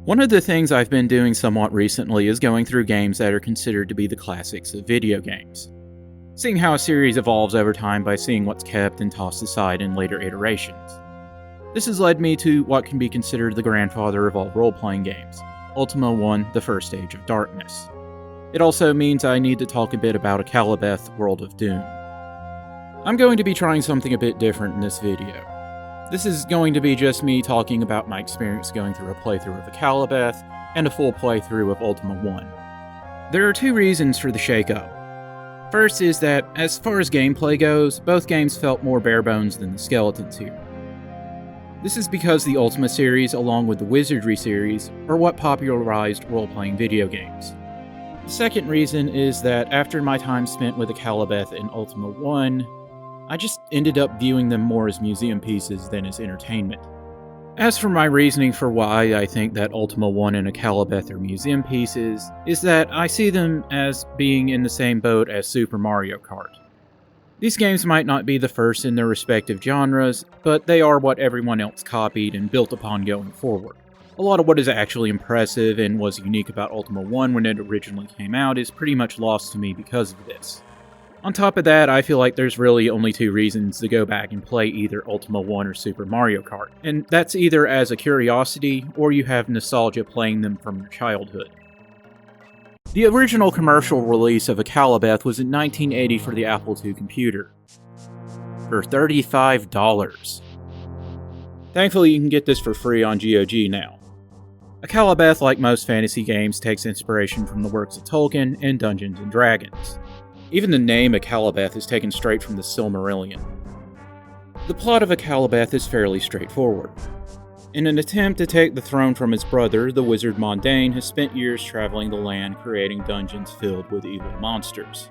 One of the things I've been doing somewhat recently is going through games that are considered to be the classics of video games. Seeing how a series evolves over time by seeing what's kept and tossed aside in later iterations. This has led me to what can be considered the grandfather of all role-playing games, Ultima 1: The First Age of Darkness. It also means I need to talk a bit about Akalabeth: World of Doom. I'm going to be trying something a bit different in this video. This is going to be just me talking about my experience going through a playthrough of Akalabeth and a full playthrough of Ultima 1. There are two reasons for the shake-up. First is that, as far as gameplay goes, both games felt more bare-bones than the Skeletons here. This is because the Ultima series, along with the Wizardry series, are what popularized role-playing video games. The second reason is that after my time spent with Akalabeth in Ultima 1, I just ended up viewing them more as museum pieces than as entertainment. As for my reasoning for why I think that Ultima 1 and Akalabeth are museum pieces, is that I see them as being in the same boat as Super Mario Kart. These games might not be the first in their respective genres, but they are what everyone else copied and built upon going forward. A lot of what is actually impressive and was unique about Ultima 1 when it originally came out is pretty much lost to me because of this. On top of that, I feel like there's really only two reasons to go back and play either Ultima 1 or Super Mario Kart, and that's either as a curiosity, or you have nostalgia playing them from your childhood. The original commercial release of Akalabeth was in 1980 for the Apple II computer, for $35. Thankfully, you can get this for free on GOG now. Akalabeth, like most fantasy games, takes inspiration from the works of Tolkien and Dungeons & Dragons. Even the name Akalabeth is taken straight from the Silmarillion. The plot of Akalabeth is fairly straightforward. In an attempt to take the throne from his brother, the wizard Mondain has spent years traveling the land creating dungeons filled with evil monsters.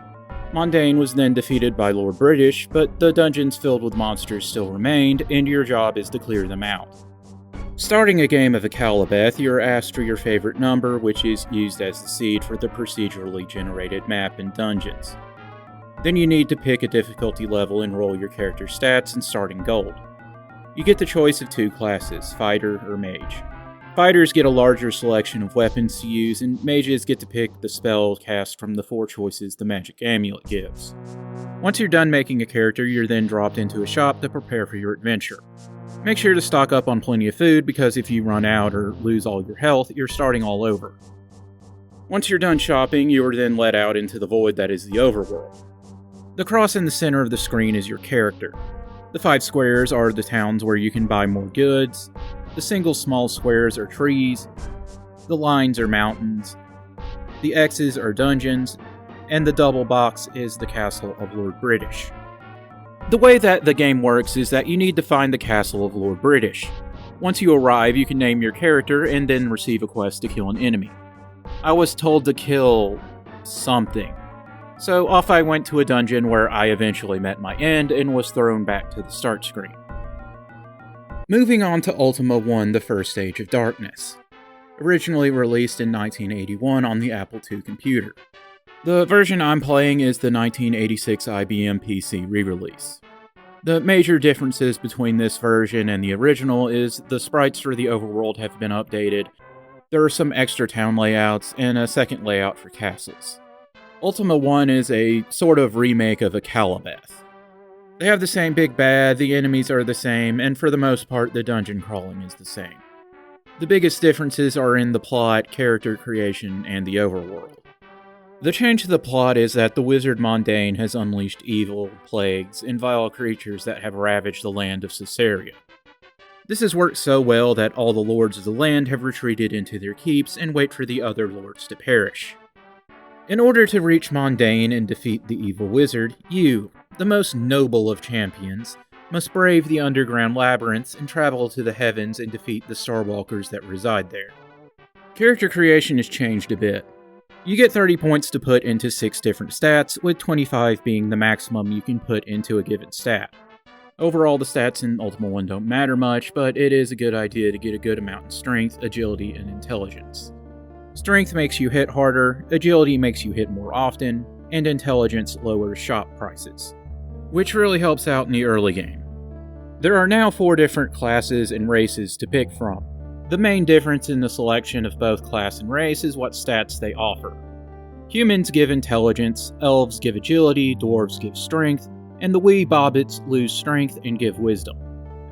Mondain was then defeated by Lord British, but the dungeons filled with monsters still remained, and your job is to clear them out. Starting a game of Akalabeth, you are asked for your favorite number, which is used as the seed for the procedurally generated map and dungeons. Then you need to pick a difficulty level and roll your character's stats and starting gold. You get the choice of two classes, fighter or mage. Fighters get a larger selection of weapons to use, and mages get to pick the spell cast from the four choices the magic amulet gives. Once you're done making a character, you're then dropped into a shop to prepare for your adventure. Make sure to stock up on plenty of food, because if you run out or lose all your health, you're starting all over. Once you're done shopping, you are then led out into the void that is the overworld. The cross in the center of the screen is your character. The 5 squares are the towns where you can buy more goods. The single small squares are trees. The lines are mountains. The X's are dungeons. And the double box is the castle of Lord British. The way that the game works is that you need to find the castle of Lord British. Once you arrive, you can name your character and then receive a quest to kill an enemy. I was told to kill something. So off I went to a dungeon where I eventually met my end and was thrown back to the start screen. Moving on to Ultima 1: The First Age of Darkness. Originally released in 1981 on the Apple II computer. The version I'm playing is the 1986 IBM PC re-release. The major differences between this version and the original is the sprites for the overworld have been updated, there are some extra town layouts, and a second layout for castles. Ultima 1 is a sort of remake of Akalabeth. They have the same big bad, the enemies are the same, and for the most part the dungeon crawling is the same. The biggest differences are in the plot, character creation, and the overworld. The change to the plot is that the wizard Mondain has unleashed evil, plagues, and vile creatures that have ravaged the land of Caesarea. This has worked so well that all the lords of the land have retreated into their keeps and wait for the other lords to perish. In order to reach Mondain and defeat the evil wizard, you, the most noble of champions, must brave the underground labyrinths and travel to the heavens and defeat the Starwalkers that reside there. Character creation has changed a bit. You get 30 points to put into 6 different stats, with 25 being the maximum you can put into a given stat. Overall, the stats in Ultima 1 don't matter much, but it is a good idea to get a good amount in strength, agility, and intelligence. Strength makes you hit harder, agility makes you hit more often, and intelligence lowers shop prices, which really helps out in the early game. There are now 4 different classes and races to pick from. The main difference in the selection of both class and race is what stats they offer. Humans give intelligence, elves give agility, dwarves give strength, and the wee bobbits lose strength and give wisdom.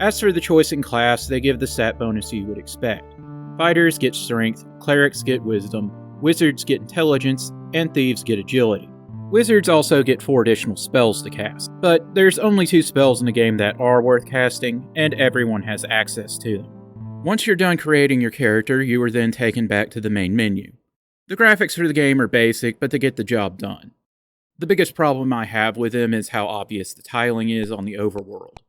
As for the choice in class, they give the stat bonus you would expect. Fighters get strength, clerics get wisdom, wizards get intelligence, and thieves get agility. Wizards also get 4 additional spells to cast, but there's only 2 spells in the game that are worth casting, and everyone has access to them. Once you're done creating your character, you are then taken back to the main menu. The graphics for the game are basic, but they get the job done. The biggest problem I have with them is how obvious the tiling is on the overworld.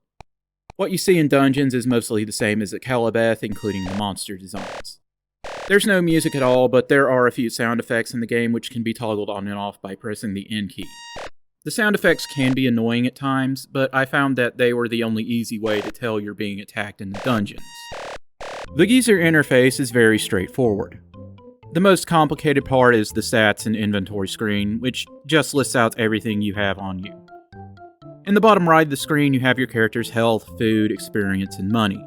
What you see in dungeons is mostly the same as Akalabeth, including the monster designs. There's no music at all, but there are a few sound effects in the game which can be toggled on and off by pressing the N key. The sound effects can be annoying at times, but I found that they were the only easy way to tell you're being attacked in the dungeons. The Geezer interface is very straightforward. The most complicated part is the stats and inventory screen, which just lists out everything you have on you. In the bottom right of the screen, you have your character's health, food, experience, and money.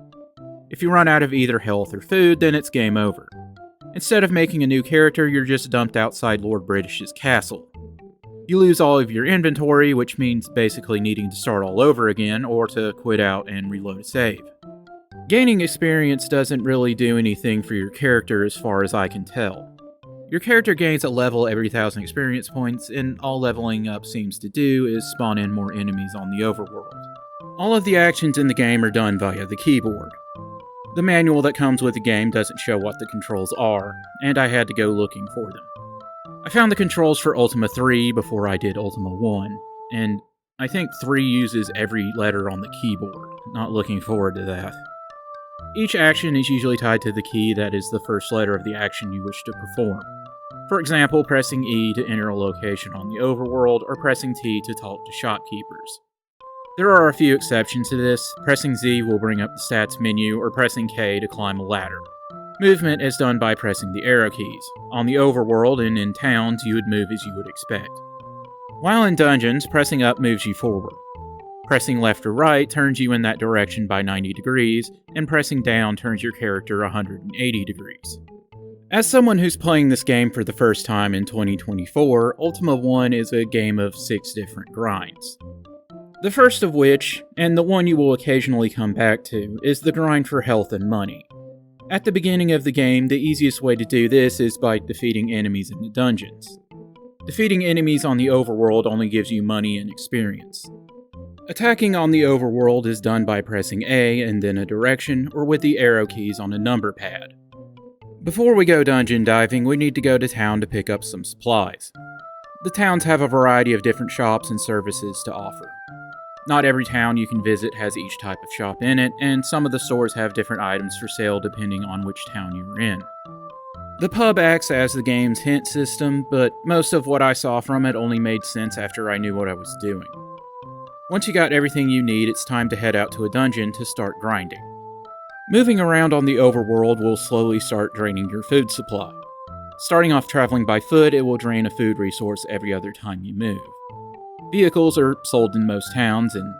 If you run out of either health or food, then it's game over. Instead of making a new character, you're just dumped outside Lord British's castle. You lose all of your inventory, which means basically needing to start all over again, or to quit out and reload a save. Gaining experience doesn't really do anything for your character as far as I can tell. Your character gains a level every 1,000 experience points, and all leveling up seems to do is spawn in more enemies on the overworld. All of the actions in the game are done via the keyboard. The manual that comes with the game doesn't show what the controls are, and I had to go looking for them. I found the controls for Ultima 3 before I did Ultima 1, and I think 3 uses every letter on the keyboard. Not looking forward to that. Each action is usually tied to the key that is the first letter of the action you wish to perform. For example, pressing E to enter a location on the overworld, or pressing T to talk to shopkeepers. There are a few exceptions to this. Pressing Z will bring up the stats menu, or pressing K to climb a ladder. Movement is done by pressing the arrow keys. On the overworld and in towns, you would move as you would expect. While in dungeons, pressing up moves you forward. Pressing left or right turns you in that direction by 90 degrees, and pressing down turns your character 180 degrees. As someone who's playing this game for the first time in 2024, Ultima 1 is a game of 6 different grinds. The first of which, and the one you will occasionally come back to, is the grind for health and money. At the beginning of the game, the easiest way to do this is by defeating enemies in the dungeons. Defeating enemies on the overworld only gives you money and experience. Attacking on the overworld is done by pressing A and then a direction, or with the arrow keys on a number pad. Before we go dungeon diving, we need to go to town to pick up some supplies. The towns have a variety of different shops and services to offer. Not every town you can visit has each type of shop in it, and some of the stores have different items for sale depending on which town you are in. The pub acts as the game's hint system, but most of what I saw from it only made sense after I knew what I was doing. Once you got everything you need, it's time to head out to a dungeon to start grinding. Moving around on the overworld will slowly start draining your food supply. Starting off traveling by foot, it will drain a food resource every other time you move. Vehicles are sold in most towns, and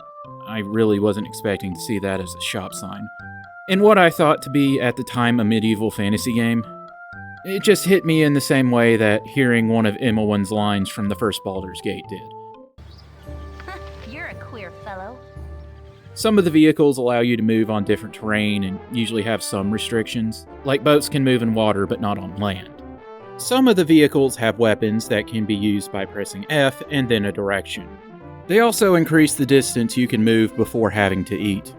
I really wasn't expecting to see that as a shop sign. In what I thought to be, at the time, a medieval fantasy game, it just hit me in the same way that hearing one of Imowen's lines from the first Baldur's Gate did. You're a queer fellow. Some of the vehicles allow you to move on different terrain and usually have some restrictions, like boats can move in water but not on land. Some of the vehicles have weapons that can be used by pressing F and then a direction. They also increase the distance you can move before having to eat.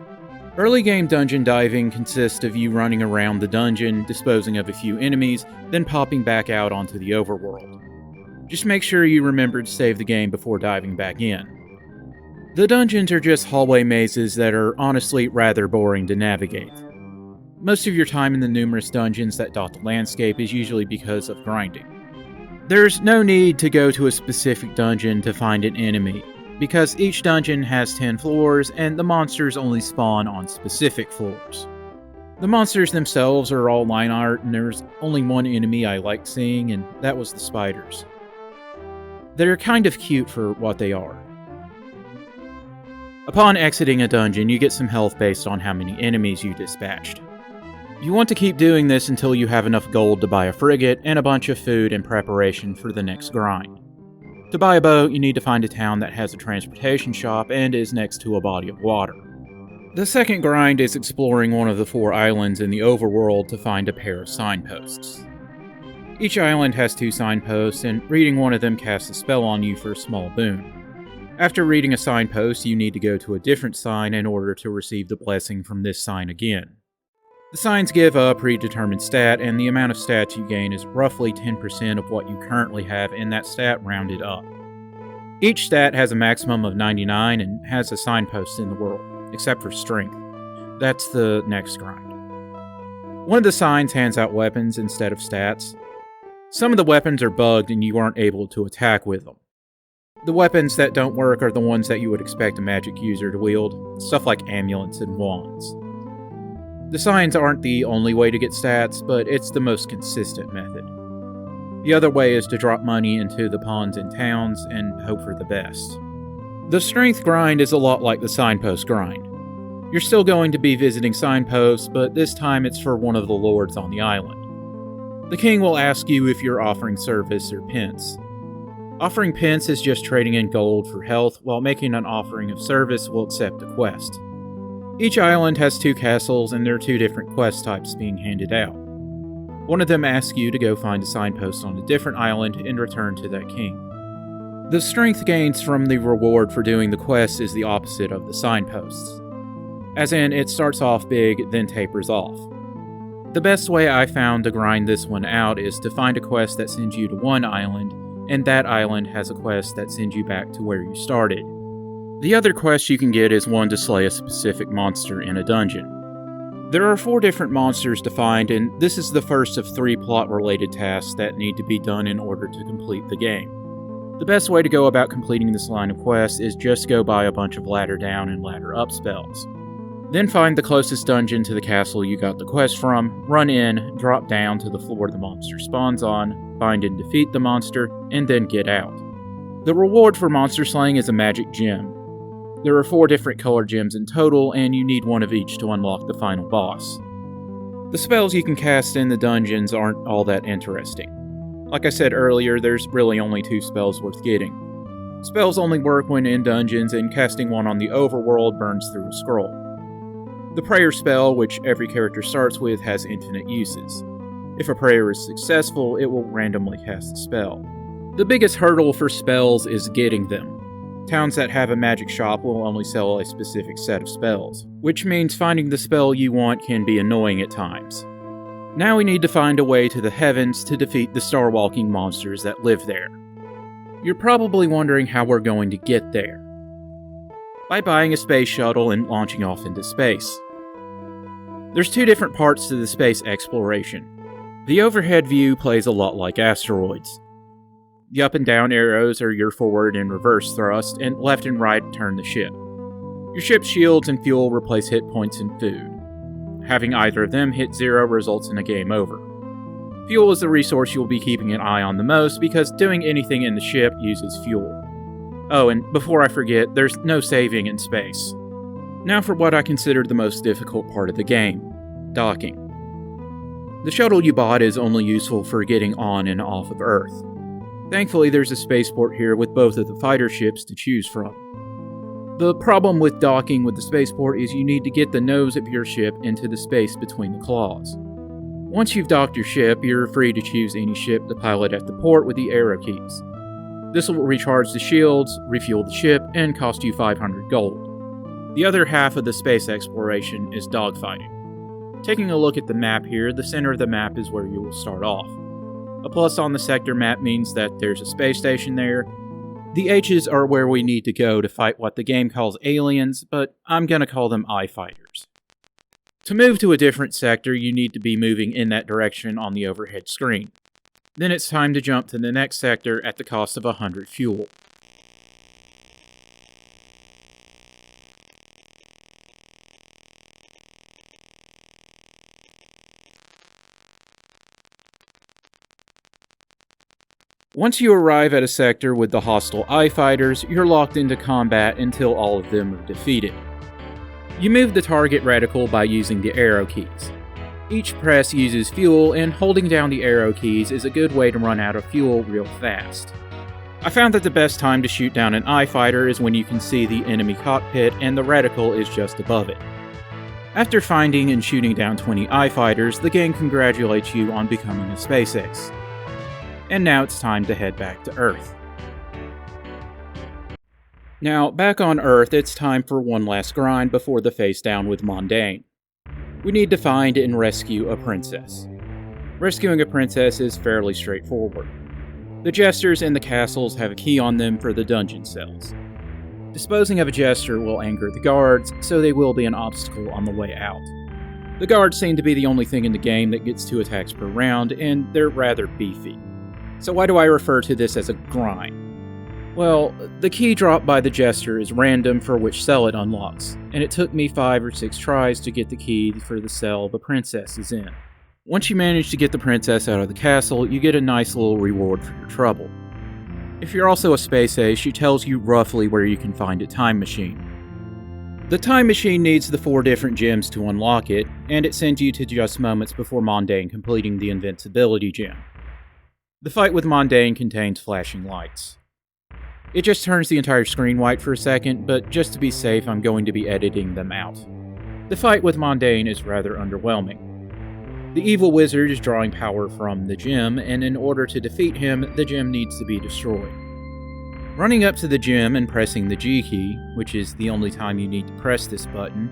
Early game dungeon diving consists of you running around the dungeon, disposing of a few enemies, then popping back out onto the overworld. Just make sure you remember to save the game before diving back in. The dungeons are just hallway mazes that are honestly rather boring to navigate. Most of your time in the numerous dungeons that dot the landscape is usually because of grinding. There's no need to go to a specific dungeon to find an enemy, because each dungeon has 10 floors and the monsters only spawn on specific floors. The monsters themselves are all line art, and there's only one enemy I liked seeing, and that was the spiders. They're kind of cute for what they are. Upon exiting a dungeon, you get some health based on how many enemies you dispatched. You want to keep doing this until you have enough gold to buy a frigate and a bunch of food in preparation for the next grind. To buy a boat, you need to find a town that has a transportation shop and is next to a body of water. The second grind is exploring one of the 4 islands in the overworld to find a pair of signposts. Each island has 2 signposts, and reading one of them casts a spell on you for a small boon. After reading a signpost, you need to go to a different sign in order to receive the blessing from this sign again. The signs give a predetermined stat, and the amount of stats you gain is roughly 10% of what you currently have in that stat rounded up. Each stat has a maximum of 99 and has a signpost in the world, except for strength. That's the next grind. One of the signs hands out weapons instead of stats. Some of the weapons are bugged and you aren't able to attack with them. The weapons that don't work are the ones that you would expect a magic user to wield, stuff like amulets and wands. The signs aren't the only way to get stats, but it's the most consistent method. The other way is to drop money into the pawns in towns and hope for the best. The strength grind is a lot like the signpost grind. You're still going to be visiting signposts, but this time it's for one of the lords on the island. The king will ask you if you're offering service or pence. Offering pence is just trading in gold for health, while making an offering of service will accept a quest. Each island has 2 castles, and there are 2 different quest types being handed out. One of them asks you to go find a signpost on a different island and return to that king. The strength gains from the reward for doing the quest is the opposite of the signposts. As in, it starts off big, then tapers off. The best way I found to grind this one out is to find a quest that sends you to one island, and that island has a quest that sends you back to where you started. The other quest you can get is one to slay a specific monster in a dungeon. There are 4 different monsters to find, and this is the first of 3 plot-related tasks that need to be done in order to complete the game. The best way to go about completing this line of quests is just go buy a bunch of ladder down and ladder up spells. Then find the closest dungeon to the castle you got the quest from, run in, drop down to the floor the monster spawns on, find and defeat the monster, and then get out. The reward for monster slaying is a magic gem. There are 4 different color gems in total, and you need one of each to unlock the final boss. The spells you can cast in the dungeons aren't all that interesting. Like I said earlier, there's really only 2 spells worth getting. Spells only work when in dungeons, and casting one on the overworld burns through a scroll. The prayer spell, which every character starts with, has infinite uses. If a prayer is successful, it will randomly cast a spell. The biggest hurdle for spells is getting them. Towns that have a magic shop will only sell a specific set of spells, which means finding the spell you want can be annoying at times. Now we need to find a way to the heavens to defeat the star-walking monsters that live there. You're probably wondering how we're going to get there. By buying a space shuttle and launching off into space. There's 2 different parts to the space exploration. The overhead view plays a lot like asteroids. The up and down arrows are your forward and reverse thrust, and left and right turn the ship. Your ship's shields and fuel replace hit points and food. Having either of them hit 0 results in a game over. Fuel is the resource you'll be keeping an eye on the most, because doing anything in the ship uses fuel. Oh, and before I forget, there's no saving in space. Now for what I consider the most difficult part of the game, docking. The shuttle you bought is only useful for getting on and off of Earth. Thankfully, there's a spaceport here with both of the fighter ships to choose from. The problem with docking with the spaceport is you need to get the nose of your ship into the space between the claws. Once you've docked your ship, you're free to choose any ship to pilot at the port with the arrow keys. This will recharge the shields, refuel the ship, and cost you 500 gold. The other half of the space exploration is dogfighting. Taking a look at the map here, the center of the map is where you will start off. A plus on the sector map means that there's a space station there. The H's are where we need to go to fight what the game calls aliens, but I'm gonna call them eye fighters. To move to a different sector, you need to be moving in that direction on the overhead screen. Then it's time to jump to the next sector at the cost of 100 fuel. Once you arrive at a sector with the hostile eye fighters, you're locked into combat until all of them are defeated. You move the target reticle by using the arrow keys. Each press uses fuel, and holding down the arrow keys is a good way to run out of fuel real fast. I found that the best time to shoot down an eye fighter is when you can see the enemy cockpit and the reticle is just above it. After finding and shooting down 20 eye fighters, the game congratulates you on becoming a space ace. And now it's time to head back to Earth. Now, back on Earth, it's time for one last grind before the face down with Mondain. We need to find and rescue a princess. Rescuing a princess is fairly straightforward. The jesters in the castles have a key on them for the dungeon cells. Disposing of a jester will anger the guards, so they will be an obstacle on the way out. The guards seem to be the only thing in the game that gets 2 attacks per round, and they're rather beefy. So why do I refer to this as a grind? Well, the key dropped by the jester is random for which cell it unlocks, and it took me 5 or 6 tries to get the key for the cell the princess is in. Once you manage to get the princess out of the castle, you get a nice little reward for your trouble. If you're also a space ace, she tells you roughly where you can find a time machine. The time machine needs the 4 different gems to unlock it, and it sends you to just moments before Mondain completing the invincibility gem. The fight with Mondain contains flashing lights. It just turns the entire screen white for a second, but just to be safe, I'm going to be editing them out. The fight with Mondain is rather underwhelming. The evil wizard is drawing power from the gem, and in order to defeat him, the gem needs to be destroyed. Running up to the gem and pressing the G key, which is the only time you need to press this button,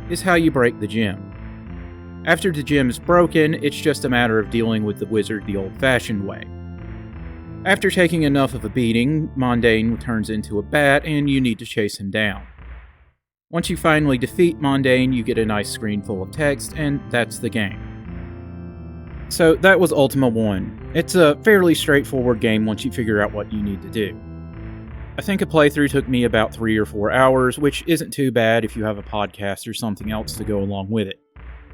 is how you break the gem. After the gem is broken, it's just a matter of dealing with the wizard the old-fashioned way. After taking enough of a beating, Mondain turns into a bat and you need to chase him down. Once you finally defeat Mondain, you get a nice screen full of text, and that's the game. So that was Ultima 1. It's a fairly straightforward game once you figure out what you need to do. I think a playthrough took me about 3 or 4 hours, which isn't too bad if you have a podcast or something else to go along with it.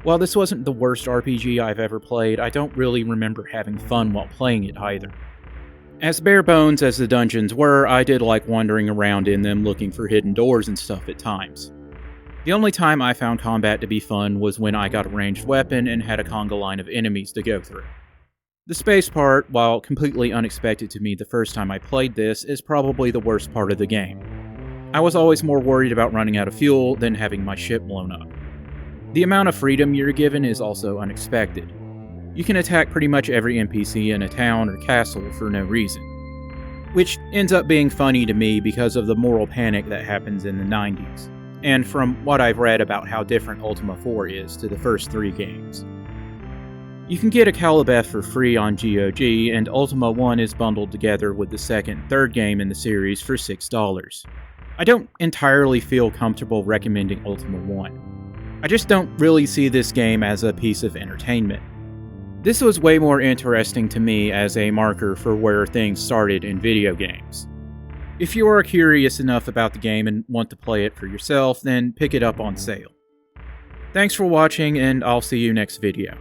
While this wasn't the worst RPG I've ever played, I don't really remember having fun while playing it either. As bare bones as the dungeons were, I did like wandering around in them looking for hidden doors and stuff at times. The only time I found combat to be fun was when I got a ranged weapon and had a conga line of enemies to go through. The space part, while completely unexpected to me the first time I played this, is probably the worst part of the game. I was always more worried about running out of fuel than having my ship blown up. The amount of freedom you're given is also unexpected. You can attack pretty much every NPC in a town or castle for no reason. Which ends up being funny to me because of the moral panic that happens in the 90s. And from what I've read about how different Ultima 4 is to the first 3 games. You can get Akalabeth for free on GOG, and Ultima 1 is bundled together with the second and third game in the series for $6. I don't entirely feel comfortable recommending Ultima 1. I just don't really see this game as a piece of entertainment. This was way more interesting to me as a marker for where things started in video games. If you are curious enough about the game and want to play it for yourself, then pick it up on sale. Thanks for watching, and I'll see you next video.